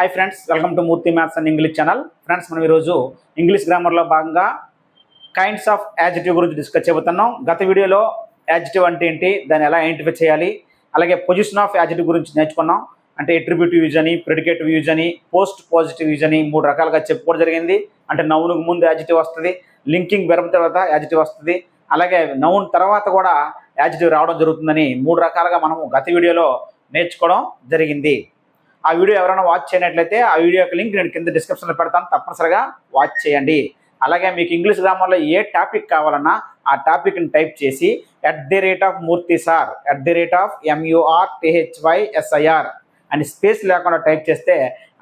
Hi friends, welcome to Murthy maths and English channel. Friends, మనం ఈరోజు English గ్రామర్లో భాగంగా kinds of adjective గురించి discuss చేయబోతున్నాం. గత వీడియోలో యాడ్జెక్టివ్ అంటే ఏంటి, దాన్ని ఎలా ఐడెంటిఫై చేయాలి, అలాగే పొజిషన్ ఆఫ్ యాడ్జెక్టివ్ గురించి నేర్చుకున్నాం. అంటే ఎట్రిబ్యూటివ్ యూజ్ అని, ప్రెడికేటివ్ యూజ్ అని, పోస్ట్ పాజిటివ్ యూజ్ అని 3 రకాలుగా చెప్పుకోవడం జరిగింది. అంటే నౌన్కు ముందు యాడ్జెక్టివ్ వస్తుంది, లింకింగ్ వెర్బ్ తర్వాత యాడ్జెక్టివ్ వస్తుంది, అలాగే నౌన్ తర్వాత కూడా యాడ్జెక్టివ్ రావడం జరుగుతుందని 3 రకాలుగా మనము గత వీడియోలో నేర్చుకోవడం జరిగింది. ఆ వీడియో ఎవరైనా వాచ్ చేయనట్లయితే ఆ వీడియో యొక్క లింక్ నేను కింద డిస్క్రిప్షన్లో పెడతాను, తప్పనిసరిగా వాచ్ చేయండి. అలాగే మీకు ఇంగ్లీష్ గ్రామర్లో ఏ టాపిక్ కావాలన్నా ఆ టాపిక్ని టైప్ చేసి @మూర్తిసార్ @MURTHYSIR అని స్పేస్ లేకుండా టైప్ చేస్తే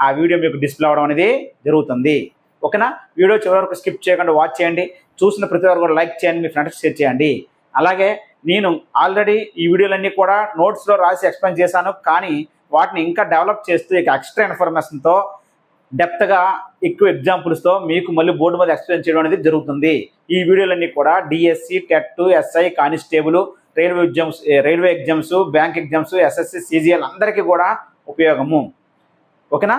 ఆ వీడియో మీకు డిస్ప్లే అవ్వడం అనేది జరుగుతుంది. ఓకేనా? వీడియో చివరి వరకు స్కిప్ చేయకుండా వాచ్ చేయండి. చూసిన ప్రతి ఒక్కరు కూడా లైక్ చేయండి, మీ ఫ్రెండ్స్కి షేర్ చేయండి. అలాగే నేను ఆల్రెడీ ఈ వీడియోలన్నీ కూడా నోట్స్లో రాసి ఎక్స్ప్లెయిన్ చేశాను, కానీ వాటిని ఇంకా డెవలప్ చేస్తూ ఇక ఎక్స్ట్రా ఇన్ఫర్మేషన్తో డెప్త్గా ఎక్కువ ఎగ్జాంపుల్స్తో మీకు మళ్ళీ బోర్డు మీద ఎక్స్ప్లెయిన్ చేయడం అనేది జరుగుతుంది. ఈ వీడియోలన్నీ కూడా DSC, TET, SI, constable, railway exams, bank exams, SSC, CGL అందరికీ కూడా ఉపయోగము. ఓకేనా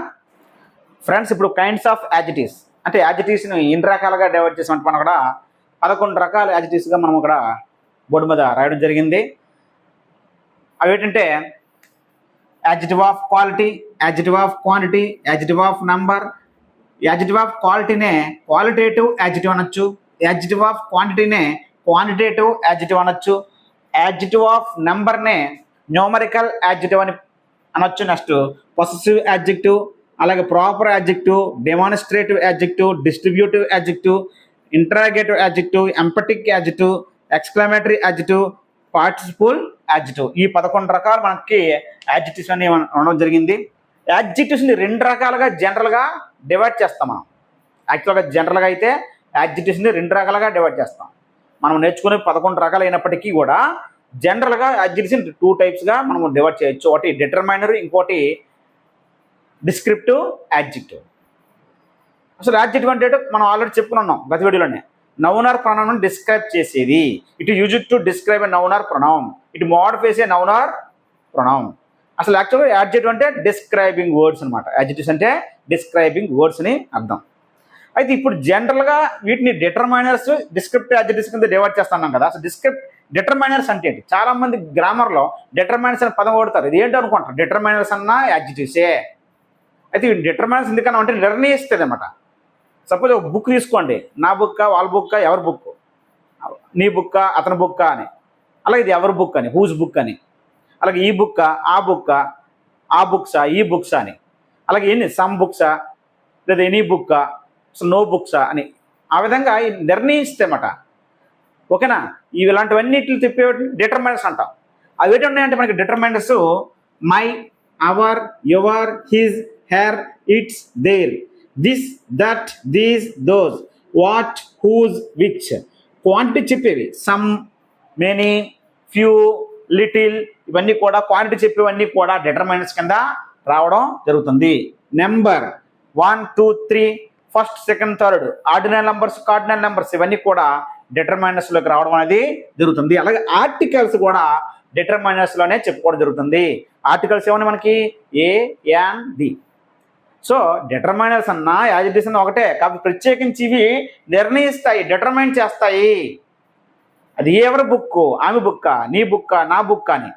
ఫ్రెండ్స్? ఇప్పుడు కైండ్స్ ఆఫ్ యాడ్జెక్టివ్స్ అంటే యాడ్జెక్టివ్స్ని ఎన్ని రకాలుగా డివైడ్ చేసామంటే మనం కూడా 11 రకాల యాడ్జెక్టివ్స్గా మనం ఇక్కడ బోర్డు మీద రాయడం జరిగింది. అవి ఏంటంటే adjective of quality, adjective of quantity, adjective of number. Adjective of క్వాలిటీనే క్వాలిటేటివ్ యాడ్జెక్టివ్ అనొచ్చు, యాడ్జెక్టివ్ ఆఫ్ క్వాంటిటీనే క్వాంటిటేటివ్ యాడ్జెక్టివ్ అనొచ్చు, యాడ్జెక్టివ్ ఆఫ్ నెంబర్నే న్యూమరికల్ యాడ్జెక్టివ్ అని అనొచ్చు. నెక్స్ట్ పొసెసివ్ యాడ్జెక్టివ్, అలాగే proper adjective, demonstrative adjective, distributive adjective, interrogative adjective, emphatic adjective, exclamatory adjective, participle adjective. ఈ 11 రకాలు మనకి యాడ్జెక్టివ్స్ అని ఉండడం జరిగింది. యాడ్జెక్టివ్స్ని 2 రకాలుగా జనరల్గా డివైడ్ చేస్తాం మనం. యాక్చువల్గా జనరల్గా అయితే యాడ్జెక్టివ్స్ని 2 రకాలుగా డివైడ్ చేస్తాం. మనం నేర్చుకునే 11 రకాలు అయినప్పటికీ కూడా జనరల్గా యాడ్జెక్టివ్స్ని 2 టైప్స్గా మనం డివైడ్ చేయొచ్చు. ఒకటి డిటర్మైనర్, ఇంకోటి డిస్క్రిప్టివ్ యాడ్జెక్టివ్. అసలు యాడ్జెక్టివ్ అంటే మనం ఆల్రెడీ చెప్పుకున్నాం గత వీడియోలోనే. నౌన్ ఆర్ ప్రొనౌన్ డిస్క్రైబ్ చేసేది. It use to describe a noun are pronoun, it modifies a noun are pronoun. అసలు యాక్చువల్గా యాడ్జెక్టివ్ అంటే డిస్క్రైబింగ్ వర్డ్స్ అనమాట. యాడ్జెక్టివ్స్ అంటే డిస్క్రైబింగ్ వర్డ్స్ అని అర్థం. అయితే ఇప్పుడు జనరల్గా వీటిని డిటర్మైనర్స్, డిస్క్రిప్టివ్ యాడ్జెక్టివ్స్ కింద డివైడ్ చేస్తున్నాం కదా. అసలు డిటర్మైనర్స్ అంటే ఏంటి? చాలా మంది గ్రామర్లో డిటర్మైనర్స్ అని పదం వాడతారు. ఇది ఏంటి అనుకుంటారు, డిటర్మైనర్స్ అన్న యాడ్జెక్టివ్సే. అయితే ఈ డిటర్మైనర్స్ ఎందుకన్నా అంటే నిర్ణయిస్తుంది అనమాట. సపోజ్ ఒక బుక్ తీసుకోండి, నా బుక్క, వాళ్ళ బుక్క, ఎవరి బుక్, నీ బుక్క, అతని బుక్క అని. అలాగే ఇది ఎవరి బుక్ అని, హూజ్ బుక్ అని. అలాగే ఈ బుక్క, ఆ బుక్క, ఆ బుక్సా, ఈ బుక్సా అని. అలాగే ఎన్ని సమ్ బుక్సా, లేదా ఎనీ బుక్క, నో బుక్సా అని. ఆ విధంగా నిర్ణయిస్తేమాట. ఓకేనా? ఇలాంటివన్నిటిని తిప్పే డిటర్మైనర్స్ అంటాం. అవి ఏంటి ఉన్నాయంటే మనకి determiners my, our, your, his, her, its, their, this, that, these, those, what, whose, which. Quantity చెప్పేవి సమ్, మెనీ, ఫ్యూ, లిటిల్, ఇవన్నీ కూడా క్వాంటిటీ చెప్పేవన్నీ కూడా డిటర్మైనర్స్ కింద రావడం జరుగుతుంది. Number 1, 2, 3, first, second, third, ordinal numbers, cardinal numbers ఇవన్నీ కూడా డిటర్మైనర్స్లోకి రావడం అనేది జరుగుతుంది. అలాగే ఆర్టికల్స్ కూడా డిటర్మైనర్స్లోనే చెప్పుకోవడం జరుగుతుంది. ఆర్టికల్స్ ఏమన్నా మనకి ఏ, యాన్, ది. సో డిటర్మైనర్స్ అన్నా యాడ్జెక్టివ్స్ అన్న ఒకటే, కాబట్టి ప్రత్యేకించి ఇవి నిర్ణయిస్తాయి, డిటర్మైన్ చేస్తాయి. అది ఎవరి బుక్, ఆమె బుక్క, నీ బుక్క, నా బుక్ అని.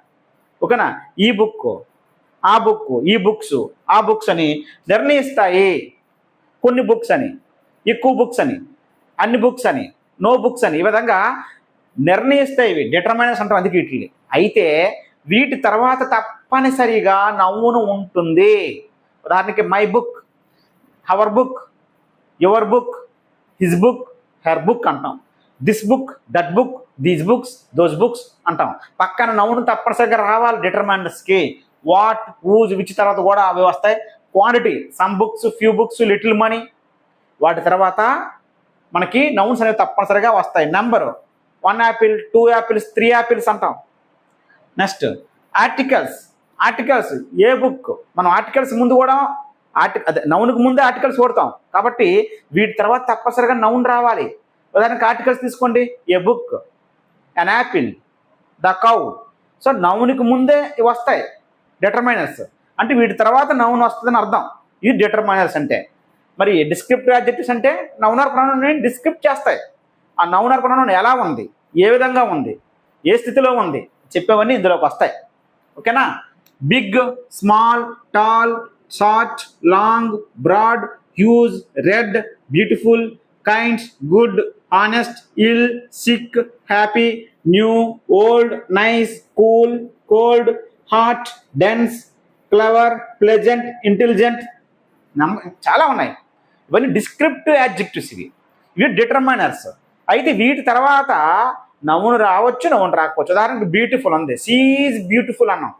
ఓకేనా? ఈ బుక్, ఆ బుక్, ఈ బుక్స్, ఆ బుక్స్ అని నిర్ణయిస్తాయి. కొన్ని బుక్స్ అని, ఎక్కువ బుక్స్ అని, అన్ని బుక్స్ అని, నో బుక్స్ అని, ఈ విధంగా నిర్ణయిస్తాయి. ఇవి డిటర్మైనర్స్ అంటాం అందుకే వీటిని. అయితే వీటి తర్వాత తప్పనిసరిగా నౌన్ ఉంటుంది. ఉదాహరణకి my book, our book, your book, his book, her book అంటాం. This book, that book, these books, those books అంటాం. పక్కన నౌన్ తప్పనిసరిగా రావాలి డిటర్మైనర్స్కి. వాట్, హూజ్, విచ్ తర్వాత కూడా అవి వస్తాయి. Quantity some books, few books, little money, వాటి తర్వాత మనకి నౌన్స్ అనేవి తప్పనిసరిగా వస్తాయి. నెంబరు 1 యాపిల్, 2 యాపిల్స్, 3 యాపిల్స్ అంటాం. Next articles. ఆర్టికల్స్ ఏ బుక్, మనం ఆర్టికల్స్ ముందు కూడా అదే నౌన్కి ముందే ఆర్టికల్స్ వాడతాం, కాబట్టి వీటి తర్వాత తప్పనిసరిగా నౌన్ రావాలి. ఉదాహరణకి ఆర్టికల్స్ తీసుకోండి, a book, an apple, the cow. So నౌన్కి ముందే వస్తాయి డిటర్మైనర్స్, అంటే వీటి తర్వాత నౌన్ వస్తుందని అర్థం. ఇది డిటర్మైనర్స్ అంటే. మరి డిస్క్రిప్టివ్ యాడ్జెక్టివ్స్ అంటే నౌన్ ఆర్ ప్రొనౌన్ డిస్క్రిప్ట్ చేస్తాయి. ఆ నౌన్ ఆర్ ప్రొనౌన్ ఎలా ఉంది, ఏ విధంగా ఉంది, ఏ స్థితిలో ఉంది చెప్పేవన్నీ ఇందులోకి వస్తాయి. ఓకేనా? Big, small, tall, short, long, broad, huge, red, beautiful, kind, good, honest, ill, sick, happy, new, old, nice, cool, cold, hot, dense, clever, pleasant, intelligent, చాలా ఉన్నాయి. ఇవన్నీ డిస్క్రిప్టివ్ యాడ్జెక్టివ్స్. ఇవి డిటర్మైనర్స్. అయితే వీటి తర్వాత నౌన్ రావచ్చు, నౌన్ రాకపోవచ్చు. ఉదాహరణకి బ్యూటిఫుల్ ఉంది, సీ ఈజ్ బ్యూటిఫుల్ అన్నాం.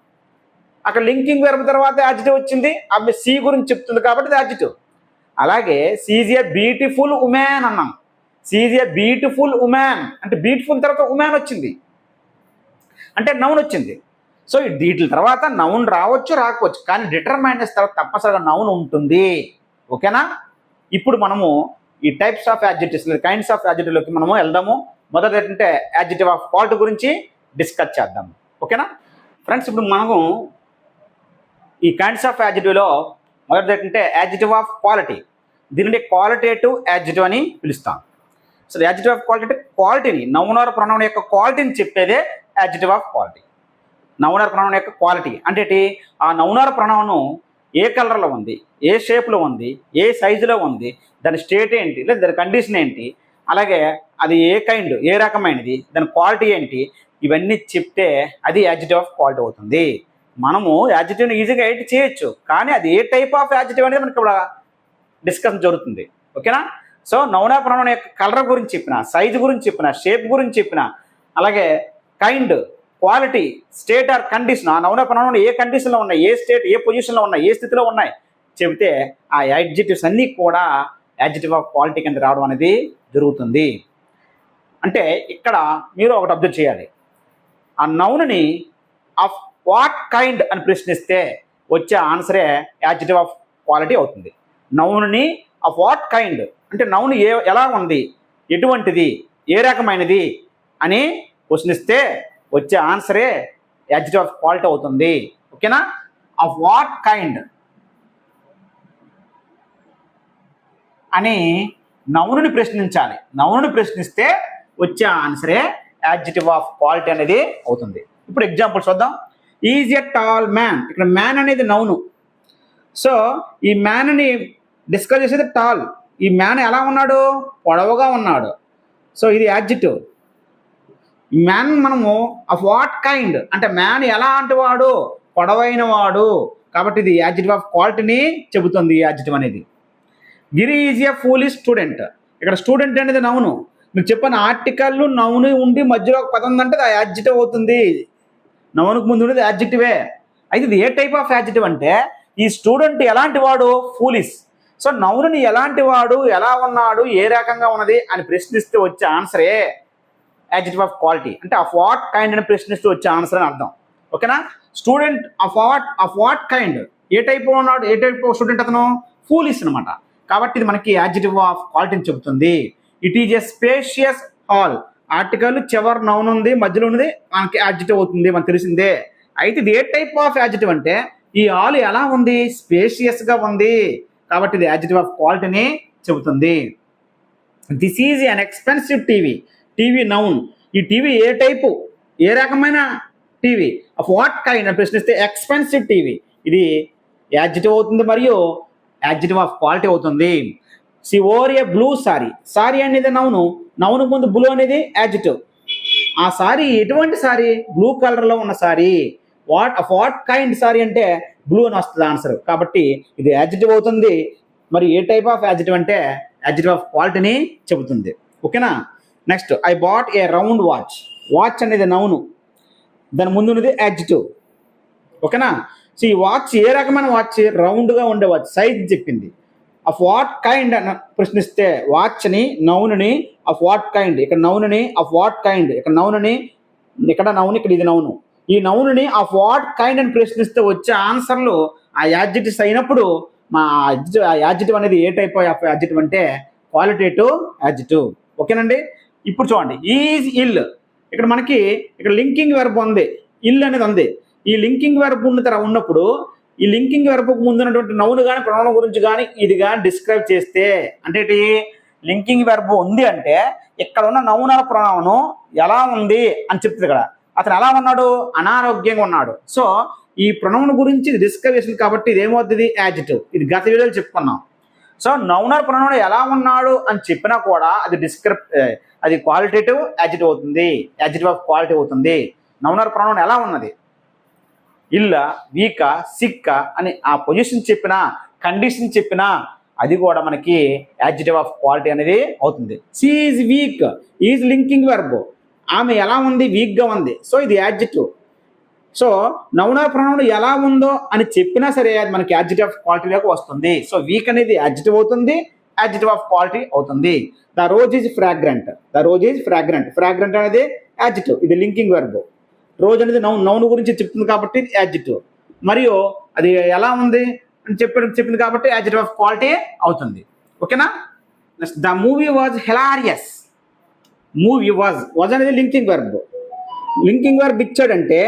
అక్కడ లింకింగ్ వెర్బ్ తర్వాత యాడ్జెక్టివ్ వచ్చింది, అవి సీ గురించి చెప్తుంది కాబట్టి అది యాడ్జెక్టివ్. అలాగే she is a beautiful woman అన్నాం. She is a beautiful woman అంటే బ్యూటిఫుల్ తర్వాత ఉమెన్ వచ్చింది అంటే నౌన్ వచ్చింది. సో వీటి తర్వాత నౌన్ రావచ్చు, రాకపోవచ్చు, కానీ డిటర్మైనర్స్ తర్వాత తప్పనిసరిగా నౌన్ ఉంటుంది. ఓకేనా? ఇప్పుడు మనము ఈ types of adjectives, kinds of యాడ్జెక్టివ్లోకి మనము వెళ్దాము. మొదటి ఏంటంటే యాడ్జెక్టివ్ ఆఫ్ క్వాలిటీ గురించి డిస్కస్ చేద్దాము. ఓకేనా ఫ్రెండ్స్? ఇప్పుడు మనము ఈ కైండ్స్ ఆఫ్ యాడ్జెక్టివ్లో మొదటిది ఏంటంటే యాడ్జెక్టివ్ ఆఫ్ క్వాలిటీ. దీనిని క్వాలిటేటివ్ యాడ్జెక్టివ్ అని పిలుస్తాం. సో యాడ్జెక్టివ్ ఆఫ్ క్వాలిటీ అంటే క్వాలిటీని, నౌన్ ఆర్ ప్రొనౌన్ యొక్క క్వాలిటీని చెప్పేదే adjective of quality. Noun are pronoun యొక్క క్వాలిటీ అంటే ఆ నౌన్ ఆర్ ప్రొనౌన్ ఏ కలర్లో ఉంది, ఏ షేప్లో ఉంది, ఏ సైజులో ఉంది, దాని స్టేట్ ఏంటి, లేదా దాని కండిషన్ ఏంటి, అలాగే అది ఏ కైండ్, ఏ రకమైనది, దాని క్వాలిటీ ఏంటి, ఇవన్నీ చెప్తే అది యాడ్జెక్టివ్ ఆఫ్ క్వాలిటీ అవుతుంది. మనము యాడ్జెక్టివ్ని ఈజీగా ఎడిట్ చేయొచ్చు, కానీ అది ఏ టైప్ ఆఫ్ యాడ్జెక్టివ్ అనేది మనకి ఇక్కడ డిస్కషన్ జరుగుతుంది. ఓకేనా? సో నౌన్ ఆర్ ప్రొనౌన్ యొక్క కలర్ గురించి చెప్పిన, సైజు గురించి చెప్పిన, షేప్ గురించి చెప్పిన, అలాగే kind, quality, state or condition, ఆ నౌన్ ఆర్ ప్రొనౌన్ ఏ కండిషన్లో ఉన్నాయి, ఏ స్టేట్, ఏ పొజిషన్లో ఉన్నాయి, ఏ స్థితిలో ఉన్నాయి చెబితే ఆ యాడ్జెక్టివ్స్ అన్నీ కూడా యాడ్జెక్టివ్ ఆఫ్ క్వాలిటీ కింద రావడం అనేది జరుగుతుంది. అంటే ఇక్కడ మీరు ఒకటి అబ్జర్వ్ చేయాలి. ఆ నౌన్ని ఆఫ్ వాట్ కైండ్ అని ప్రశ్నిస్తే వచ్చే ఆన్సరే యాడ్జెక్టివ్ ఆఫ్ క్వాలిటీ అవుతుంది. నౌన్ని ఆఫ్ వాట్ కైండ్ అంటే నౌన్ ఎలా ఉంది, ఎటువంటిది, ఏ రకమైనది అని ప్రశ్నిస్తే వచ్చే ఆన్సరే యాడ్జెక్టివ్ ఆఫ్ క్వాలిటీ అవుతుంది. ఓకేనా? ఆఫ్ వాట్ కైండ్ అని నౌన్ని ప్రశ్నించాలి. నౌన్ని ప్రశ్నిస్తే వచ్చే ఆన్సరే యాడ్జెక్టివ్ ఆఫ్ క్వాలిటీ అనేది అవుతుంది. ఇప్పుడు ఎగ్జాంపుల్ చూద్దాం. Is a tall man. ఇక్కడ మ్యాన్ అనేది నౌను. సో ఈ మ్యాన్ని డిస్కస్ చేసేది టాల్. ఈ మ్యాన్ ఎలా ఉన్నాడు? పొడవుగా ఉన్నాడు. సో ఇది యాడ్జెక్టివ్. మ్యాన్ మనము ఆఫ్ వాట్ కైండ్ అంటే మ్యాన్ ఎలాంటి వాడు? పొడవైన వాడు. కాబట్టి ఇది యాడ్జెక్టివ్ ఆఫ్ క్వాలిటీని చెబుతుంది ఈ యాడ్జెక్టివ్ అనేది. గిరి ఈజ్ ఏ ఫూలిష్ స్టూడెంట్. ఇక్కడ స్టూడెంట్ అనేది నౌను. మీకు చెప్పిన ఆర్టికల్ నౌను ఉండి మధ్యలో ఒక పదం ఉందంటే అది యాడ్జెక్టివ్ అవుతుంది. నౌనుకు ముందు ఉండేది యాడ్జెక్టివే. అయితే ఇది ఏ టైప్ ఆఫ్ యాడ్జెక్టివ్ అంటే ఈ స్టూడెంట్ ఎలాంటి వాడు? ఫూలిష్. సో నౌనుని ఎలాంటి వాడు, ఎలా ఉన్నాడు, ఏ రకంగా ఉన్నది అని ప్రశ్నిస్తే వచ్చే ఆన్సరే యాడ్జెక్టివ్ ఆఫ్ క్వాలిటీ. అంటే ఆఫ్ వాట్ కైండ్ అని ప్రశ్నిస్తూ వచ్చే ఆన్సర్ అని అర్థం. ఓకేనా? Student of what kind, A type ఉన్నాడు, ఏ టైప్ స్టూడెంట్ అతను? ఫూలిష్ అనమాట. కాబట్టి ఇది మనకి యాడ్జెక్టివ్ ఆఫ్ క్వాలిటీని చెబుతుంది. It is a spacious hall. Article చివరి నౌన్ ఉంది, మధ్యలో ఉన్నది మనకి యాడ్జెక్టివ్ అవుతుంది, మనకు తెలిసిందే. అయితే ఇది ఏ టైప్ ఆఫ్ యాడ్జెక్టివ్ అంటే ఈ హాల్ ఎలా ఉంది? స్పేషియస్గా ఉంది. కాబట్టి ఇది యాడ్జెక్టివ్ ఆఫ్ క్వాలిటీని చెబుతుంది. This is an expensive TV. TV noun. ఈ టీవీ ఏ టైపు, ఏ రకమైన టీవీ? ఆఫ్ వాట్ కైండ్ అని ప్రశ్నిస్తే ఎక్స్పెన్సివ్ టీవీ. ఇది యాడ్జెక్టివ్ అవుతుంది మరియు యాడ్జెక్టివ్ ఆఫ్ క్వాలిటీ అవుతుంది. She wore a blue sari. Sari అనేది నౌను. నౌను ముందు బ్లూ అనేది యాడ్జెక్టివ్. ఆ సారీ ఎటువంటి సారీ? బ్లూ కలర్లో ఉన్న సారీ. వాట్ కైండ్ సారీ అంటే బ్లూ అని వస్తుంది ఆన్సర్. కాబట్టి ఇది యాడ్జెక్టివ్ అవుతుంది. మరి ఏ టైప్ ఆఫ్ యాడ్జెక్టివ్ అంటే యాడ్జెక్టివ్ ఆఫ్ క్వాలిటీని చెబుతుంది. ఓకేనా? Next, I bought a round watch. Watch అనేది నౌను, దాని ముందు ఉన్నది యాడ్జెక్టివ్. ఓకేనా? సో ఈ వాచ్ ఏ రకమైన వాచ్? రౌండ్గా ఉండే వాచ్, సైజ్ చెప్పింది. ఆఫ్ వాట్ కైండ్ అని ప్రశ్నిస్తే వాచ్ని, నౌనుని ఆఫ్ వాట్ కైండ్, ఇక్కడ నౌనుని ఆఫ్ వాట్ కైండ్, ఇక్కడ నౌనుని, ఇక్కడ నౌను, ఇక్కడ ఇది నౌను. ఈ నౌనుని ఆఫ్ వాట్ కైండ్ అని ప్రశ్నిస్తే వచ్చే ఆన్సర్లు ఆ యాడ్జెక్టివ్స్ అయినప్పుడు మా యాడ్జెక్టివ్ అనేది ఏ టైప్ ఆఫ్ యాడ్జెక్టివ్ అంటే క్వాలిటేటివ్ యాడ్జెక్టివ్. ఓకేనండి? ఇప్పుడు చూడండి, ఈజ్ ఇల్. ఇక్కడ మనకి ఇక్కడ లింకింగ్ వెర్బ్ ఉంది, ఇల్ అనేది ఉంది. ఈ లింకింగ్ వెర్బ్ ఉన్నప్పుడు ఈ లింకింగ్ వెర్బ్కు ముందు ఉన్నటువంటి నౌన్ కానీ ప్రొనౌన్ గురించి కానీ ఇది కానీ డిస్క్రైబ్ చేస్తే అంటే లింకింగ్ వెర్బ్ ఉంది అంటే ఇక్కడ ఉన్న నౌన్ ఆర్ ప్రొనౌన్ ఎలా ఉంది అని చెప్తుంది. ఇక్కడ అతను ఎలా ఉన్నాడు, అనారోగ్యంగా ఉన్నాడు. సో ఈ ప్రొనౌన్ గురించి డిస్క్రైబ్ చేసింది కాబట్టి ఇది ఏమవుతుంది, యాడ్జెక్టివ్. ఇది గత వీడియోలో చెప్పుకున్నాం. సో నౌన్ ఆర్ ప్రొనౌన్ ఎలా ఉన్నాడు అని చెప్పినా కూడా అది క్వాలిటేటివ్ యాడ్జెక్టివ్ అవుతుంది, యాడ్జెక్టివ్ ఆఫ్ క్వాలిటీ అవుతుంది. నౌన్ ఆర్ ప్రొనౌన్ ఎలా ఉన్నది, ఇల్ల, వీక, సిక్క అని ఆ పొజిషన్ చెప్పినా, కండిషన్ చెప్పినా అది కూడా మనకి యాడ్జెక్టివ్ ఆఫ్ క్వాలిటీ అనేది అవుతుంది. She is week, is linking verb. ఆమె ఎలా ఉంది, వీక్గా ఉంది. సో ఇది adjective. So noun are pronoun ఎలా ఉందో అని చెప్పినా సరే అది మనకి యాడ్జెక్టివ్ ఆఫ్ క్వాలిటీలోకి వస్తుంది. సో వీక్ అనేది యాడ్జెక్టివ్ అవుతుంది, యాడ్జెక్టివ్ ఆఫ్ క్వాలిటీ అవుతుంది. The rose is fragrant, the rose is fragrant. Fragrant అనేది యాడ్జెక్టివ్, ఇది లింకింగ్ వెర్బ్. రోజ్ అనేది నౌన్ గురించి చెప్తుంది కాబట్టి యాడ్జెక్టివ్. మరియు అది ఎలా ఉంది అని చెప్పింది కాబట్టి యాడ్జెక్టివ్ ఆఫ్ క్వాలిటీ అవుతుంది. ఓకేనా. Next the movie was hilarious. Movie was అనేది లింకింగ్ వెర్బ్. లింకింగ్ వెర్బ్ ఇచ్చాడంటే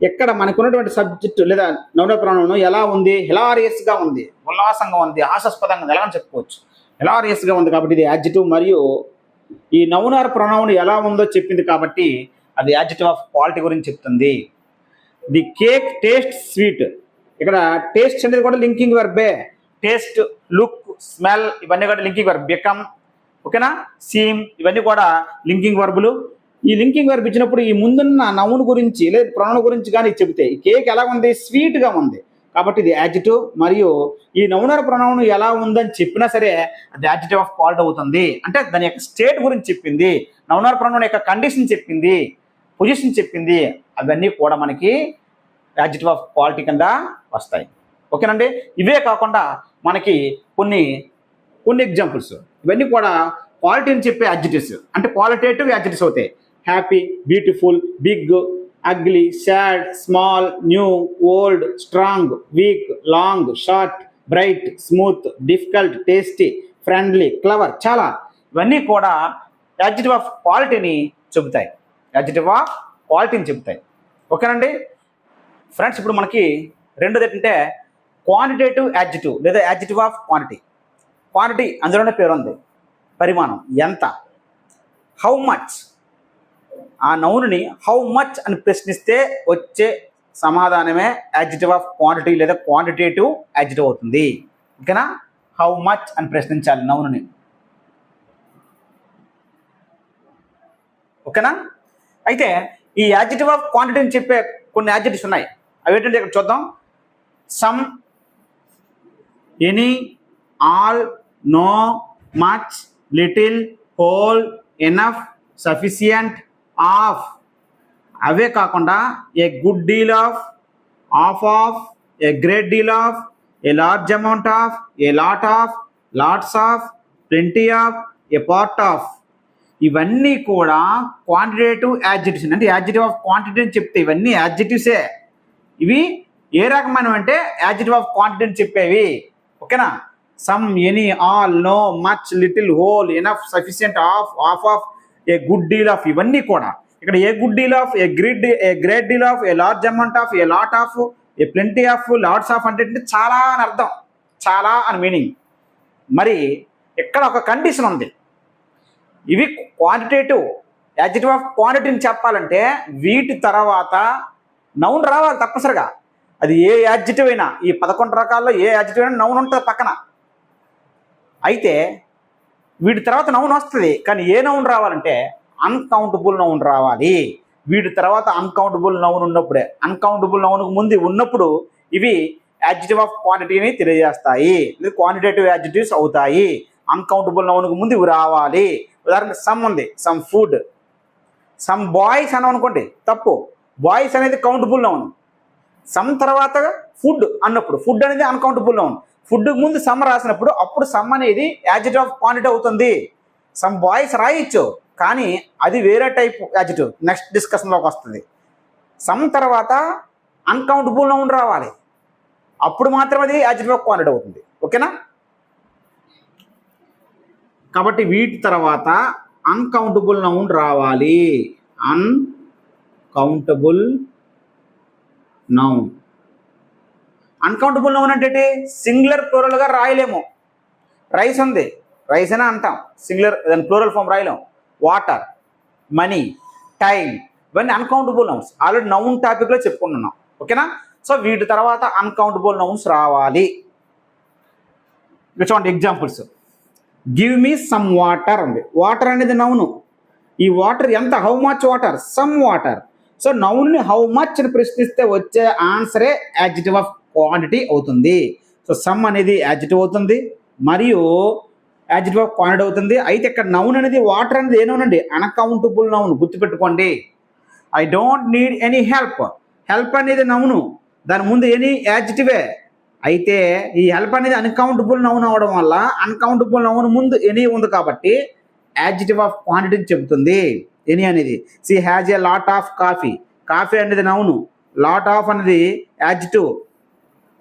ఎక్కడ మనకు ఉన్నటువంటి సబ్జెక్ట్ లేదా నౌన్ ప్రొనౌన్ ఎలా ఉంది, హిలారియస్గా ఉంది, ఉల్లాసంగా ఉంది, హాస్యాస్పదంగా ఉంది, ఎలా అని చెప్పుకోవచ్చు. హిలారియస్గా ఉంది కాబట్టి ఇది యాడ్జెక్టివ్. మరియు ఈ నౌన్ ఆర్ ప్రొనౌన్ ఎలా ఉందో చెప్పింది కాబట్టి అది యాడ్జెక్టివ్ ఆఫ్ క్వాలిటీ గురించి చెప్తుంది. The cake taste sweet. ఇక్కడ టేస్ట్ అనేది కూడా లింకింగ్ వెర్బే. టేస్ట్, లుక్, స్మెల్ ఇవన్నీ కూడా లింకింగ్ వెర్బ్. బికమ్, ఓకేనా, సీమ్ ఇవన్నీ కూడా లింకింగ్ వెర్బులు. ఈ లింకింగ్ వెర్బ్ ఇచ్చినప్పుడు ఈ ముందున్న నౌన్ గురించి లేదా ప్రొనౌన్ గురించి కానీ చెబితే ఈ కేక్ ఎలా ఉంది, స్వీట్గా ఉంది కాబట్టి ఇది యాడ్జెక్టివ్. మరియు ఈ నౌన్ ఆర్ ప్రొనౌన్ ఎలా ఉందని చెప్పినా సరే అది యాడ్జెక్టివ్ ఆఫ్ క్వాలిటీ అవుతుంది. అంటే దాని యొక్క స్టేట్ గురించి చెప్పింది, నౌన్ ఆర్ ప్రొనౌన్ యొక్క కండిషన్ చెప్పింది, పొజిషన్ చెప్పింది, అవన్నీ కూడా మనకి యాడ్జెక్టివ్ ఆఫ్ క్వాలిటీ కింద వస్తాయి. ఓకేనండి. ఇవే కాకుండా మనకి కొన్ని ఎగ్జాంపుల్స్ ఇవన్నీ కూడా క్వాలిటీని చెప్పే యాడ్జెక్టివ్స్, అంటే క్వాలిటేటివ్ యాడ్జెక్టివ్స్ అవుతాయి. Happy, beautiful, big, ugly, sad, small, new, old, strong, weak, long, short, bright, smooth, difficult, tasty, friendly, clever, చాలా ఇవన్నీ కూడా యాడ్జెక్టివ్ ఆఫ్ క్వాలిటీని చెబుతాయి, యాడ్జెక్టివ్ ఆఫ్ క్వాలిటీని చెబుతాయి. ఓకేనండి ఫ్రెండ్స్. ఇప్పుడు మనకి రెండోది ఏంటంటే క్వాంటిటేటివ్ యాడ్జెక్టివ్ లేదా యాడ్జెక్టివ్ ఆఫ్ క్వాంటిటీ. క్వాంటిటీ అందులోనే పేరు ఉంది, పరిమాణం, ఎంత. హౌ మచ్, ఆ నౌన్ని హౌ మచ్ అని ప్రశ్నిస్తే వచ్చే సమాధానమే యాడ్జెక్టివ్ ఆఫ్ క్వాంటిటీ లేదా క్వాంటిటేటివ్ యాడ్జెక్టివ్ అవుతుంది. ఓకేనా. హౌ మచ్ అని ప్రశ్నించాలి నౌన్ని. ఓకేనా. అయితే ఈ యాడ్జెక్టివ్ ఆఫ్ క్వాంటిటీని చెప్పే కొన్ని యాడ్జెక్టివ్స్ ఉన్నాయి. అవి ఏంటంటే ఇక్కడ చూద్దాం. Some, any, all, no, much, little, whole, enough, sufficient, of. అవే కాకుండా a good deal of, of, a great deal of, a large amount of, a lot of, lots of, plenty of, a part of. ఇవన్నీ కూడా quantitative adjectives. అంటే adjective of quantity అని చెప్తే ఇవన్నీ యాడ్జెక్టివ్సే. ఇవి ఏ రకమైనవి అంటే యాడ్జెక్టివ్ ఆఫ్ క్వాంటిటీని చెప్పేవి. ఓకేనా. Some, any, all, no, much, little, whole, enough, sufficient, of, a good deal of. ఇవన్నీ కూడా ఇక్కడ a good deal of, a great deal of, a large amount of, a lot of, a plenty of, lots of అంటే చాలా అని అర్థం, చాలా అని meaning. మరి ఇక్కడ ఒక కండిషన్ ఉంది. ఇవి క్వాంటిటేటివ్ యాడ్జెక్టివ్ ఆఫ్ క్వాంటిటీని చెప్పాలంటే వీటి తర్వాత నౌన్ రావాలి తప్పనిసరిగా. అది ఏ యాడ్జెక్టివ్ అయినా, ఈ 11 రకాల్లో ఏ యాడ్జెక్టివ్ అయినా నౌన్ ఉంటుంది పక్కన. అయితే వీటి తర్వాత నౌన్ వస్తుంది, కానీ ఏ నౌన్ రావాలంటే అన్కౌంటబుల్ నౌన్ రావాలి. వీటి తర్వాత అన్కౌంటబుల్ నౌన్ ఉన్నప్పుడే, అన్కౌంటబుల్ నౌన్కు ముందు ఉన్నప్పుడు ఇవి యాడ్జెక్టివ్ ఆఫ్ క్వాంటిటీని తెలియజేస్తాయి, లేదా క్వాంటిటేటివ్ యాడ్జెక్టివ్స్ అవుతాయి. అన్కౌంటబుల్ నౌన్కు ముందు ఇవి రావాలి. ఉదాహరణకి సమ్ ఉంది, సమ్ ఫుడ్. సమ్ బాయ్స్ అని అనుకోండి, తప్పు. బాయ్స్ అనేది కౌంటబుల్ నౌన్. సమ్ తర్వాత ఫుడ్ అన్నప్పుడు ఫుడ్ అనేది అన్కౌంటబుల్ నౌన్. ఫుడ్కి ముందు సమ్ రాసినప్పుడు అప్పుడు సమ్ అనేది యాడ్జెక్టివ్ ఆఫ్ క్వాంటిటీ అవుతుంది. సమ్ బాయ్స్ రాయొచ్చు, కానీ అది వేరే టైప్ యాడ్జెక్టివ్, నెక్స్ట్ డిస్కషన్లోకి వస్తుంది. సమ్ తర్వాత అన్కౌంటబుల్ నౌన్ రావాలి, అప్పుడు మాత్రం అది యాడ్జెక్టివ్ ఆఫ్ క్వాంటిటీ అవుతుంది. ఓకేనా. కాబట్టి వీటి తర్వాత అన్కౌంటబుల్ నౌన్ రావాలి. Uncountable noun. అన్కౌంటబుల్ నౌన్ అంటే సింగులర్ ప్లూరల్గా రాయలేము. రైస్ ఉంది, రైస్ అనే అంటాం, సింగులర్ దాని ప్లూరల్ ఫామ్ రాయలేం. వాటర్, మనీ, టైం, ఇవన్నీ అన్కౌంటబుల్ నౌన్స్. ఆల్రెడీ నౌన్ టాపిక్లో చెప్పుకుంటున్నాం. ఓకేనా? సో వీటి తర్వాత అన్కౌంటబుల్ నౌన్స్ రావాలి. చూడండి examples. Give me some water ఉంది. వాటర్ అనేది నౌను. ఈ వాటర్ ఎంత? How much water? Some water. So నౌన్ని హౌ మచ్ అని ప్రశ్నిస్తే వచ్చే ఆన్సరే యాడ్జెక్టివ్ ఆఫ్ క్వాంటిటీ అవుతుంది. సో సమ్ అనేది యాడ్జెక్టివ్ అవుతుంది మరియు యాడ్జెక్టివ్ ఆఫ్ క్వాంటిటీ అవుతుంది. అయితే ఇక్కడ నౌన్ అనేది వాటర్ అనేది ఏ నౌన్ అండి? Uncountable noun. గుర్తుపెట్టుకోండి. I don't need any help. Help అనేది నౌను, దాని ముందు ఎనీ యాడ్జెక్టివే. అయితే ఈ హెల్ప్ అనేది అన్కౌంటబుల్ నౌన్ అవడం వల్ల అన్కౌంటబుల్ నౌన్ ముందు ఎనీ ఉంది కాబట్టి యాడ్జెక్టివ్ ఆఫ్ క్వాంటిటీని చెబుతుంది ఎనీ అనేది. She has a lot of coffee. Coffee అనేది నౌను, లాట్ ఆఫ్ అనేది యాడ్జెక్టివ్.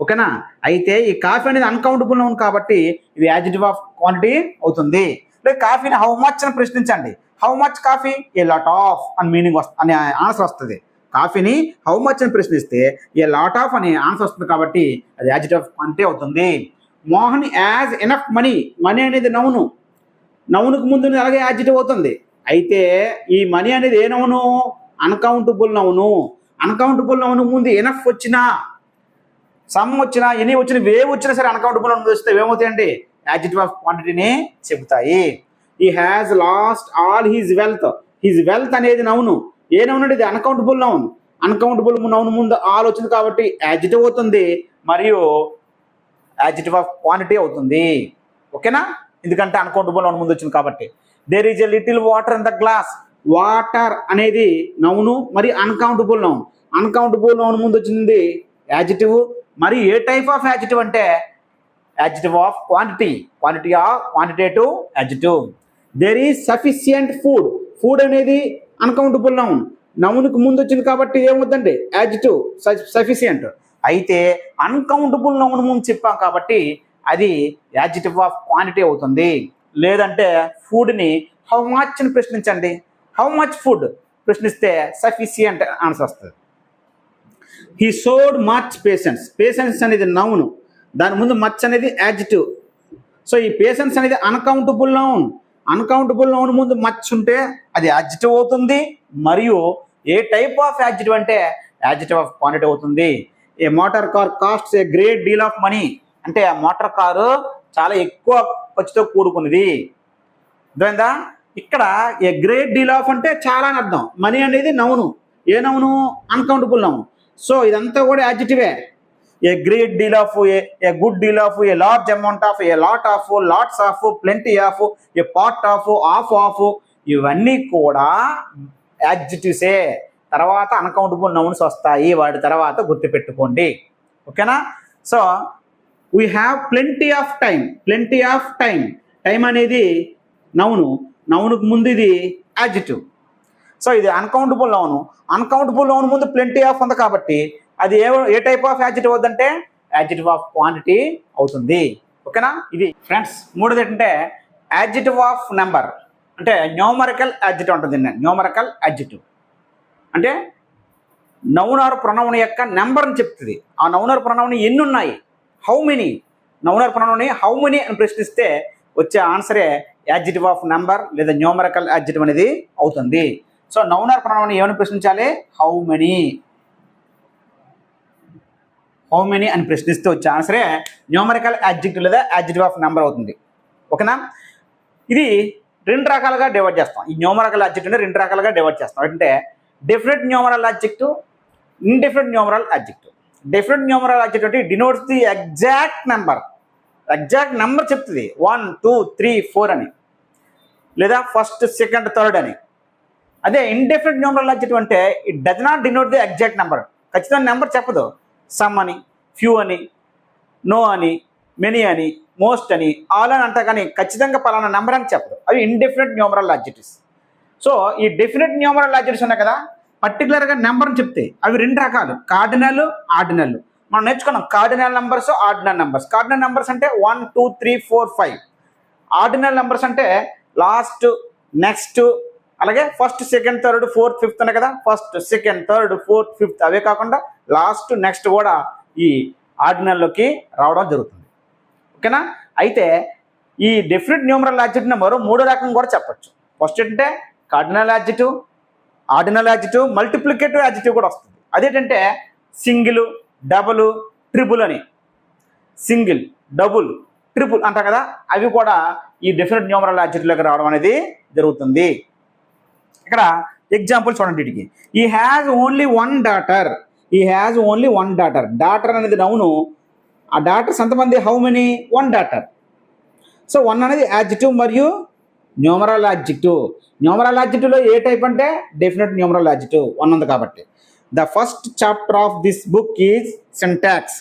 ఓకేనా? అయితే ఈ కాఫీ అనేది అన్కౌంటబుల్ నౌన్ కాబట్టి ఇది యాడ్జెక్టివ్ ఆఫ్ క్వాంటిటీ అవుతుంది. లేదా కాఫీని హౌ మచ్ అని ప్రశ్నించండి. How much coffee? A lot of అని మీనింగ్ అనే ఆన్సర్ వస్తుంది. కాఫీని హౌ మచ్ అని ప్రశ్నిస్తే ఏ లాట్ ఆఫ్ అనే ఆన్సర్ వస్తుంది కాబట్టి అది యాడ్జెక్టివ్ ఆఫ్ క్వాంటిటీ అవుతుంది. Mohan has enough money. Money అనేది నౌను, నౌనుకు ముందు అలాగే యాడ్జెక్టివ్ అవుతుంది. అయితే ఈ మనీ అనేది ఏ noun? Uncountable noun. Uncountable noun ముందు ఎనఫ్ వచ్చినా, సమ్ వచ్చినా, ఎనీ వచ్చినా, వేవ్ వచ్చినా సరే అన్కౌంటబుల్ నౌన్ వస్తే ఏమవుతాయండి? యాడ్జెక్టివ్ ఆఫ్ క్వాంటిటీని చెబుతాయి. He has last all his wealth. His wealth అనేది నౌను. ఏ నౌన్ అంటే ఇది అన్కౌంటబుల్ నౌన్. అన్కౌంటబుల్ నౌన్ ముందు ఆల్ వచ్చింది కాబట్టి యాడ్జెక్టివ్ అవుతుంది మరియు యాడ్జెక్టివ్ ఆఫ్ క్వాంటిటీ అవుతుంది. ఓకేనా? ఎందుకంటే అన్కౌంటబుల్ నౌన్ ముందు వచ్చింది కాబట్టి. There is a little water in the glass. Water అనేది నౌను మరి అన్కౌంటబుల్ నౌన్. అన్కౌంటబుల్ నౌన్ ముందు వచ్చింది యాడ్జెక్టివ్. మరి ఏ టైప్ ఆఫ్ యాడ్జెక్టివ్ అంటే adjective of quantity. Quantity of quantitative adjective. There is sufficient food. Food అనేది అన్కౌంటబుల్ నౌన్. నౌన్కి ముందు వచ్చింది కాబట్టి ఏమవుతుందండి? Adjective sufficient. అయితే అన్కౌంటబుల్ నౌన్ ముందు చెప్పాం కాబట్టి అది యాడ్జెక్టివ్ ఆఫ్ క్వాంటిటీ అవుతుంది. లేదంటే ఫుడ్ని హౌ మచ్ అని ప్రశ్నించండి. హౌ మచ్ ఫుడ్ ప్రశ్నిస్తే సఫిషియంట్ ఆన్సర్ వస్తుంది. He showed much patience. Patience అనేది నౌను, దాని ముందు మచ్ అనేది యాడ్జెక్టివ్. సో ఈ పేషెన్స్ అనేది అన్కౌంటబుల్ నౌన్. అన్కౌంటబుల్ నౌన్ ముందు మచ్ ఉంటే అది యాడ్జెక్టివ్ అవుతుంది మరియు ఏ టైప్ ఆఫ్ యాడ్జెక్టివ్ అంటే యాడ్జెక్టివ్ ఆఫ్ క్వాంటిటీ అవుతుంది. A motor car costs a great deal of money. అంటే ఆ మోటార్ కారు చాలా ఎక్కువ ఖర్చుతో కూడుకున్నది. అర్థమైందా? ఇక్కడ ఏ గ్రేట్ డీల్ ఆఫ్ అంటే చాలా అని అర్థం. మనీ అనేది నౌను. ఏ నౌను? Uncountable noun. సో ఇదంతా కూడా యాడ్జెక్టివే. A great deal of, a good deal of, a large amount of, a lot of, lots of, plenty of, a part of, of, ఇవన్నీ కూడా యాడ్జెక్టివ్సే. తర్వాత అన్కౌంటబుల్ నౌన్స్ వస్తాయి, వాటి తర్వాత గుర్తుపెట్టుకోండి. ఓకేనా? So we have plenty of time. Plenty of time. Time అనేది noun, నౌనుకు ముందు ఇది యాడ్జెక్టివ్. సో ఇది అన్కౌంటబుల్ నౌను. అన్కౌంటబుల్ నౌన్ ముందు ప్లెంటీ ఆఫ్ ఉంది కాబట్టి అది ఏ టైప్ ఆఫ్ యాడ్జెక్టివ్ అవుతుందంటే యాడ్జెక్టివ్ ఆఫ్ క్వాంటిటీ అవుతుంది. ఓకేనా? ఇది ఫ్రెండ్స్. మూడోది ఏంటంటే యాడ్జెక్టివ్ ఆఫ్ నెంబర్. అంటే న్యూమరికల్ యాడ్జెక్టివ్ ఉంటుంది. న్యూమరికల్ యాడ్జెక్టివ్ అంటే నౌన్ ఆర్ ప్రొనౌన్ యొక్క నెంబర్ని చెప్తుంది. ఆ నౌన్ ఆర్ ప్రొనౌన్ ఎన్ని ఉన్నాయి, how many. Noun are pronoun how many అని ప్రశ్నిస్తే వచ్చే ఆన్సరే యాడ్జెక్టివ్ ఆఫ్ నెంబర్ లేదా న్యూమరికల్ యాడ్జెక్టివ్ అనేది అవుతుంది. సో నౌన్ ఆర్ ప్రొనౌన్ ఏమని ప్రశ్నించాలి? How many. హౌ మెనీ అని ప్రశ్నిస్తే వచ్చే ఆన్సరే న్యూమరికల్ యాడ్జెక్టివ్ లేదా యాడ్జెక్టివ్ ఆఫ్ నెంబర్ అవుతుంది. ఓకేనా? ఇది రెండు రకాలుగా డివైడ్ చేస్తాం. ఈ న్యూమరికల్ యాడ్జెక్టివ్ని రెండు రకాలుగా డివైడ్ చేస్తాం. అంటే definite numeral adjective, indefinite numeral adjective. Definite numeral adjective అంటే denotes the exact number. Exact number చెప్తుంది 1 2 3 4 అని, లేదా ఫస్ట్ సెకండ్ థర్డ్ అని. అదే ఇండెఫినెట్ న్యూమరల్ యాడ్జెక్టివ్ అంటే it does not denote the exact number. ఖచ్చితంగా నెంబర్ చెప్పదు. సమ్ అని, ఫ్యూ అని, నో అని, మెనీ అని, మోస్ట్ అని, ఆల్ అని అంటా కానీ ఖచ్చితంగా పలానా నెంబర్ అని చెప్పదు. అవి ఇండెఫినెట్ న్యూమరల్ యాడ్జెక్టివ్స్. సో ఈ డెఫినెట్ న్యూమరల్ యాడ్జెక్టివ్స్ ఉన్నాయి కదా, పర్టికులర్గా నెంబర్ని చెప్తే అవి రెండు రకాలు, కార్డినల్, ఆర్డినల్. మనం నేర్చుకున్నాం cardinal numbers, ordinal numbers. Cardinal numbers అంటే 1 2 3 4 5. ఆర్డినల్ నెంబర్స్ అంటే లాస్ట్, నెక్స్ట్, అలాగే first second third fourth fifth ఉన్నాయి కదా, first second third fourth fifth. అవే కాకుండా లాస్ట్ నెక్స్ట్ కూడా ఈ ఆర్డినల్లోకి రావడం జరుగుతుంది. ఓకేనా? అయితే ఈ డెఫినిట్ న్యూమరల్ యాడ్జెక్టివ్ని మరో 3 రకం కూడా చెప్పచ్చు. ఫస్ట్ ఏంటంటే cardinal adjective, ordinal adjective, multiplicative adjective కూడా వస్తుంది. అదేంటంటే సింగిల్, డబుల్, ట్రిపుల్ అని. సింగిల్, డబుల్, ట్రిపుల్ అంటారు కదా, అవి కూడా ఈ డెఫినిట్ న్యూమరల్ యాడ్జెక్టివ్లోకి రావడం అనేది జరుగుతుంది. ఇక్కడ ఎగ్జాంపుల్ చూడండి వీటికి. ఈ హ్యాజ్ ఓన్లీ వన్ డాటర్. ఈ has only one daughter. Daughter అనేది నౌను. ఆ డాటర్స్ ఎంతమంది? How many? One daughter. So one అనేది యాడ్జెక్టివ్ మరియు న్యూమరల్ యాడ్జెక్టివ్. న్యూమరల్ యాడ్జెక్టివ్లో ఏ టైప్ అంటే డెఫినిట్ న్యూమరల్ యాడ్జెక్టివ్, వన్ ఉంది కాబట్టి. The first chapter of this book is syntax.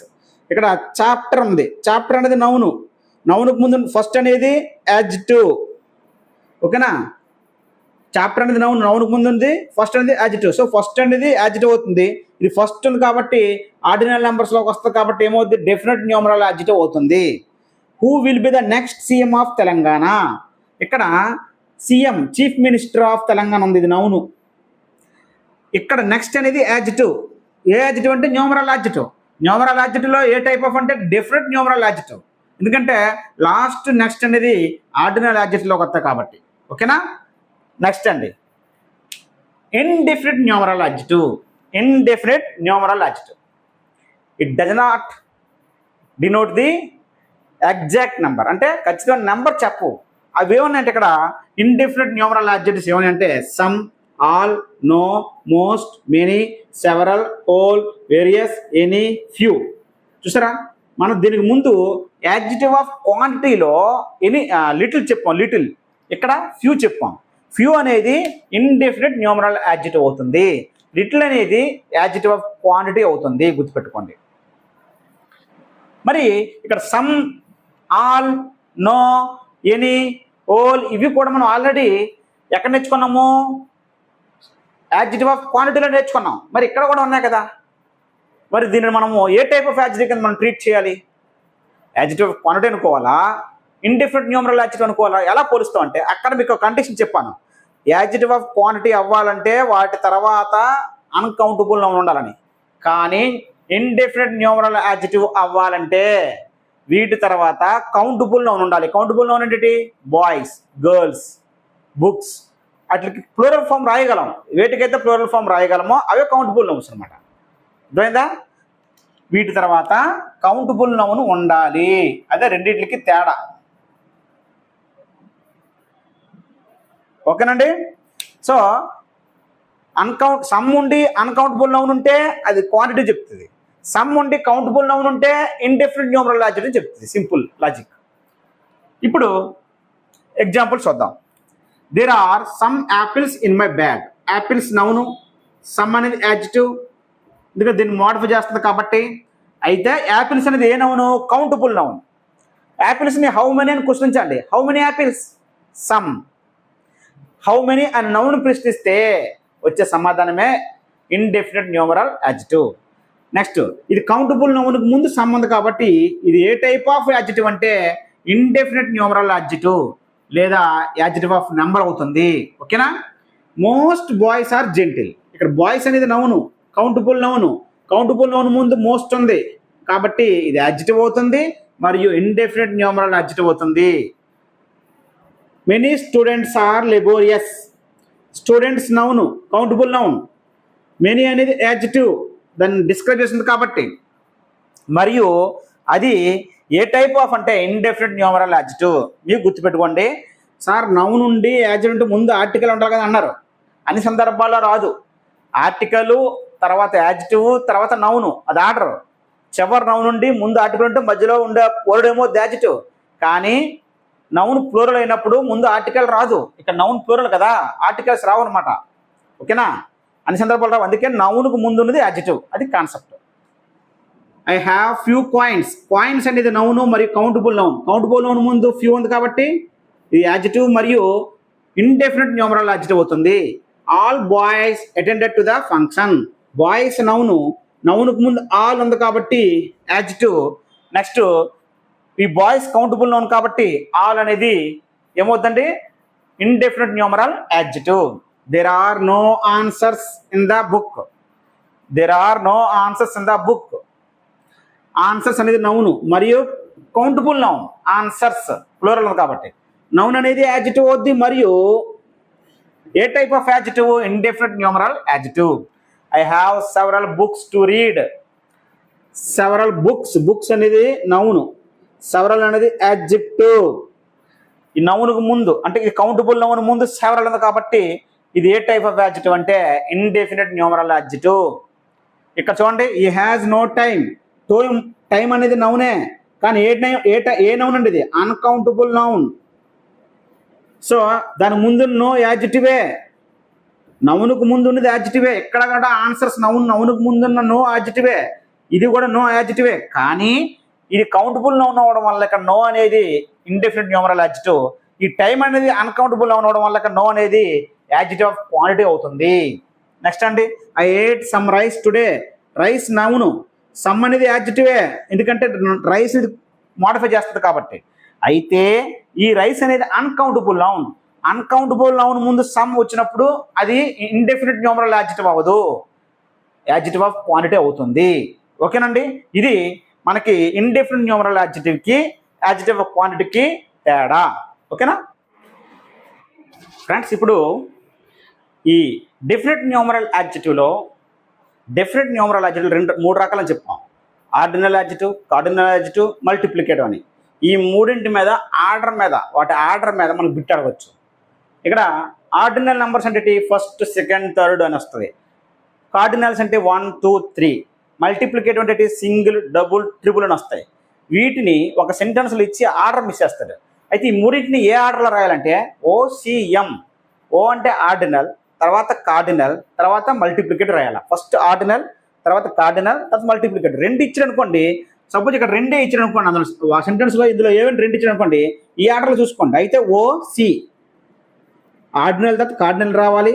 ఇక్కడ చాప్టర్ ఉంది. చాప్టర్ అనేది నౌను. నౌనుకు ముందు ఫస్ట్ అనేది యాడ్జెక్టివ్. ఓకేనా? చాప్టర్ అనేది నౌన్, నౌనుకు ముందు ఉంది, ఫస్ట్ అనేది యాడ్జెక్టివ్. సో ఫస్ట్ అనేది యాడ్జెక్టివ్ అవుతుంది. ఇది ఫస్ట్ ఉంది కాబట్టి ఆర్డినల్ నెంబర్స్లోకి వస్తుంది కాబట్టి ఏమవుతుంది? డెఫినెట్ న్యూమరల్ యాడ్జెక్టివ్ అవుతుంది. Who will be the next CM of Telangana. ఇక్కడ CM, chief minister of Telangana ఉంది, ఇది నౌను. ఇక్కడ నెక్స్ట్ అనేది యాడ్జెక్టివ్. ఏ యాడ్జెక్టివ్ అంటే న్యూమరల్ యాడ్జెక్టివ్. న్యూమరల్ యాడ్జెక్టివ్లో ఏ టైప్ ఆఫ్ అంటే డెఫినెట్ న్యూమరల్ యాడ్జెక్టివ్. ఎందుకంటే లాస్ట్ నెక్స్ట్ అనేది ఆర్డినల్ యాడ్జెక్టివ్లోకి వస్తాయి కాబట్టి. ఓకేనా? నెక్స్ట్ అండి indefinite numeral adjective. Indefinite numeral adjective, it does not denote the exact number. అంటే ఖచ్చితమైన నెంబర్ చెప్పు. అవి ఏమన్నాయంటే ఇక్కడ ఇండెఫినిట్ న్యూమరల్ యాడ్జెక్టివ్స్ ఏమన్నాయంటే some, all, no, most, many, several, whole, various, any, few. చూసారా? మనం దీనికి ముందు యాడ్జెక్టివ్ ఆఫ్ క్వాంటిటీలో ఎనీ, లిటిల్ చెప్పాం, లిటిల్. ఇక్కడ ఫ్యూ చెప్పాం. ఫ్యూ అనేది ఇండెఫినిట్ న్యూమరల్ యాడ్జెక్టివ్ అవుతుంది. లిటిల్ అనేది యాడ్జెక్టివ్ ఆఫ్ క్వాంటిటీ అవుతుంది, గుర్తుపెట్టుకోండి. మరి ఇక్కడ some, all, no, any, whole ఇవి కూడా మనం ఆల్రెడీ ఎక్కడ నేర్చుకున్నాము? యాడ్జెక్టివ్ ఆఫ్ క్వాంటిటీలో నేర్చుకున్నాం. మరి ఇక్కడ కూడా ఉన్నాయి కదా. మరి దీన్ని మనము ఏ టైప్ ఆఫ్ యాడ్జెక్టివ్ కింద మనం ట్రీట్ చేయాలి? యాడ్జెక్టివ్ ఆఫ్ క్వాంటిటీ అనుకోవాలా, ఇండెఫినిట్ న్యూమరల్ యాడ్జెక్టివ్ అనుకోవాలా? ఎలా పోలుస్తాం అంటే అక్కడ మీకు కండిషన్ చెప్పాను. యాడ్జెక్టివ్ ఆఫ్ క్వాంటిటీ అవ్వాలంటే వాటి తర్వాత అన్కౌంటబుల్ నౌన్ ఉండాలని. కానీ ఇండెఫినిట్ న్యూమరల్ యాడ్జెక్టివ్ అవ్వాలంటే వీటి తర్వాత కౌంటబుల్ నౌన్ ఉండాలి. కౌంటబుల్ నౌన్ ఏంటి? Boys, girls, books. అట్లకి ప్లూరల్ ఫామ్ రాయగలం. వేటికైతే ప్లూరల్ ఫామ్ రాయగలమో అవే కౌంటబుల్ నౌన్స్ అనమాట. అర్థమైందా? వీటి తర్వాత కౌంటబుల్ నౌన్ ఉండాలి. అదే రెండింటికి తేడా. ఓకేనండి? సో సమ్ ఉండి అన్కౌంటబుల్ నౌన్ ఉంటే అది క్వాంటిటీ చెప్తుంది. సమ్ ఉండి కౌంటబుల్ నౌన్ ఉంటే ఇండెఫినిట్ న్యూమరల్ యాడ్జెక్టివ్ చెప్తుంది. Simple logic. ఇప్పుడు ఎగ్జాంపుల్స్ చూద్దాం. There are some apples in my bag. Apples noun, some అనేది యాడ్జెక్టివ్. ఎందుకంటే దీన్ని మోడిఫై చేస్తుంది కాబట్టి. అయితే యాపిల్స్ అనేది ఏ నౌను? Countable noun. యాపిల్స్ని హౌ మెనీ అని క్వశ్చనించండి. How many apples? Some. How many అని నౌన్ ప్రశ్నిస్తే వచ్చే సమాధానమే ఇండెఫినిట్ న్యూమరల్ యాడ్జెక్టివ్. నెక్స్ట్ ఇది కౌంటబుల్ నౌన్కి ముందు సమ్ ఉంది కాబట్టి ఇది ఏ టైప్ ఆఫ్ యాడ్జెక్టివ్ అంటే ఇండెఫినిట్ న్యూమరల్ యాడ్జెక్టివ్ లేదా యాడ్జెక్టివ్ ఆఫ్ నెంబర్ అవుతుంది. ఓకేనా? Most boys are gentle. ఇక్కడ బాయ్స్ అనేది noun, countable noun. Countable noun ముందు మోస్ట్ ఉంది కాబట్టి ఇది యాడ్జెక్టివ్ అవుతుంది మరియు ఇండెఫినిట్ న్యూమరల్ యాడ్జెక్టివ్ అవుతుంది. Many students are laborious. Students noun, countable noun. Many అనేది యాడ్జెక్టివ్, దాన్ని డిస్క్రైబ్ చేస్తుంది కాబట్టి. మరియు అది ఏ టైప్ ఆఫ్ అంటే ఇండెఫినిట్ న్యూమరల్ యాడ్జెక్టివ్. మీరు గుర్తుపెట్టుకోండి. సార్ నౌన్ ఉండి యాడ్జెక్టివ్ ముందు ఆర్టికల్ ఉండాలి కదా అన్నారు. అన్ని సందర్భాల్లో రాదు. ఆర్టికల్ తర్వాత యాడ్జెక్టివ్ తర్వాత నౌను, అది ఆర్డర్. చివరి నౌన్ ఉండి ముందు ఆర్టికల్ ఉంటే మధ్యలో ఉండే వర్డ్ ఏమో యాడ్జెక్టివ్. కానీ నౌన్ ప్లూరల్ అయినప్పుడు ముందు ఆర్టికల్ రాదు. ఇక్కడ నౌన్ ప్లూరల్ కదా, ఆర్టికల్స్ రావు అనమాట. ఓకేనా? అన్ని సందర్భాలు రావు. అందుకే నౌన్కు ముందు ఉన్నది యాడ్జెక్టివ్. అది concept. I have few coins. Coins అనేది నౌను మరియు కౌంటబుల్ నౌన్. కౌంటబుల్ నౌన్ ముందు ఫ్యూ ఉంది కాబట్టి ఇది యాడ్జెక్టివ్ మరియు ఇండెఫినిట్ న్యూమరల్ యాడ్జెక్టివ్ అవుతుంది. All boys attended to the function. Boys noun, నౌన్కు ముందు ఆల్ ఉంది కాబట్టి యాడ్జెక్టివ్. నెక్స్ట్ ఈ బాయ్స్ కౌంటబుల్ నౌన్ కాబట్టి ఆల్ అనేది ఏమవుతుందండి? Indefinite numeral adjective. There are no answers in the book. There are no answers in the book. Answers అనేది noun మరియు కౌంటబుల్ నౌన్. ఆన్సర్స్ ప్లూరల్ కాబట్టి నౌన్ అనేది యాడ్జెక్టివ్ అవుద్ది. మరియు ఏ type of adjective? Indefinite numeral adjective. I have several books to read. Several books, books అనేది noun, several అనేది adjective. ఈ నౌన్కు ముందు అంటే ఈ కౌంటబుల్ నౌన్ ముందు సెవరల్ ఉంది కాబట్టి ఇది ఏ టైప్ ఆఫ్ యాడ్జెక్టివ్ అంటే ఇండెఫినిట్ న్యూమరల్ యాడ్జెక్టివ్. ఇక్కడ చూడండి, ఈ హ్యాజ్ నో టైం. టైం అనేది నౌనే, కానీ ఏ నౌన్ అండి ఇది? Uncountable noun. సో దాని ముందు నో యాడ్జెక్టివే. నౌనుకు ముందు ఉన్నది యాడ్జెక్టివే. ఇక్కడ కూడా ఆన్సర్స్ నౌనుకు ముందున్న నో యాడ్జెక్టివే. ఇది కూడా నో యాడ్జెక్టివే, కానీ ఇది కౌంటబుల్ నౌన్ అవ్వడం వల్ల ఇక్కడ నో అనేది ఇండెఫినిట్ న్యూమరల్ యాడ్జెక్టివ్. ఈ టైం అనేది అన్కౌంటబుల్ నౌన్ అవ్వడం వల్ల ఇక్కడ నో అనేది యాడ్జెక్టివ్ ఆఫ్ క్వాంటిటీ అవుతుంది. నెక్స్ట్ అండి, I ate some rice today. Rice noun, some అనేది యాడ్జెక్టివే, ఎందుకంటే రైస్ ఇది మోడిఫై చేస్తుంది కాబట్టి. అయితే ఈ రైస్ అనేది అన్కౌంటబుల్ నౌన్. అన్కౌంటబుల్ నౌన్ ముందు సమ్ వచ్చినప్పుడు అది ఇండెఫినిట్ న్యూమరల్ యాడ్జెక్టివ్ అవ్వదు, యాడ్జెక్టివ్ ఆఫ్ క్వాంటిటీ అవుతుంది. ఓకేనండి, ఇది మనకి ఇండెఫినిట్ న్యూమరల్ యాడ్జెక్టివ్కి యాడ్జెక్టివ్ ఆఫ్ క్వాంటిటీకి తేడా. ఓకేనా ఫ్రెండ్స్? ఇప్పుడు ఈ డెఫినిట్ న్యూమరల్ యాడ్జెక్టివ్లో డెఫినిట్ న్యూమరల్ యాడ్జెక్టివ్ మూడు రకాలని చెప్పాం. Ordinal adjective, cardinal adjective, multiplicative అని. ఈ మూడింటి మీద వాటి ఆర్డర్ మీద మనం బిట్ అడగచ్చు. ఇక్కడ ఆర్డినల్ నెంబర్స్ అంటే ఫస్ట్, సెకండ్, థర్డ్ అని వస్తుంది. కార్డినల్స్ అంటే 1, 2, 3. మల్టిప్లికేటివ్ అంటే సింగిల్, డబుల్, ట్రిపుల్ అని వస్తాయి. వీటిని ఒక సెంటెన్స్లో ఇచ్చి ఆర్డర్ మిస్ చేస్తాడు. అయితే ఈ మూడింటిని ఏ ఆర్డర్లో రాయాలంటే OCM. ఓ అంటే ఆర్డినల్, తర్వాత కార్డినల్, తర్వాత మల్టిప్లికేటివ్ రాయాలి. ఫస్ట్ ఆర్డినల్, తర్వాత కార్డినల్, తర్వాత మల్టిప్లికేటివ్. రెండు ఇచ్చారు అనుకోండి, సపోజ్ ఇక్కడ రెండే ఇచ్చారు అనుకోండి, అందులో ఆ సెంటెన్స్లో ఇందులో ఏమైనా రెండు ఇచ్చారు అనుకోండి, ఈ ఆర్డర్లో చూసుకోండి. అయితే OC ఆర్డినల్ తర్వాత కార్డినల్ రావాలి,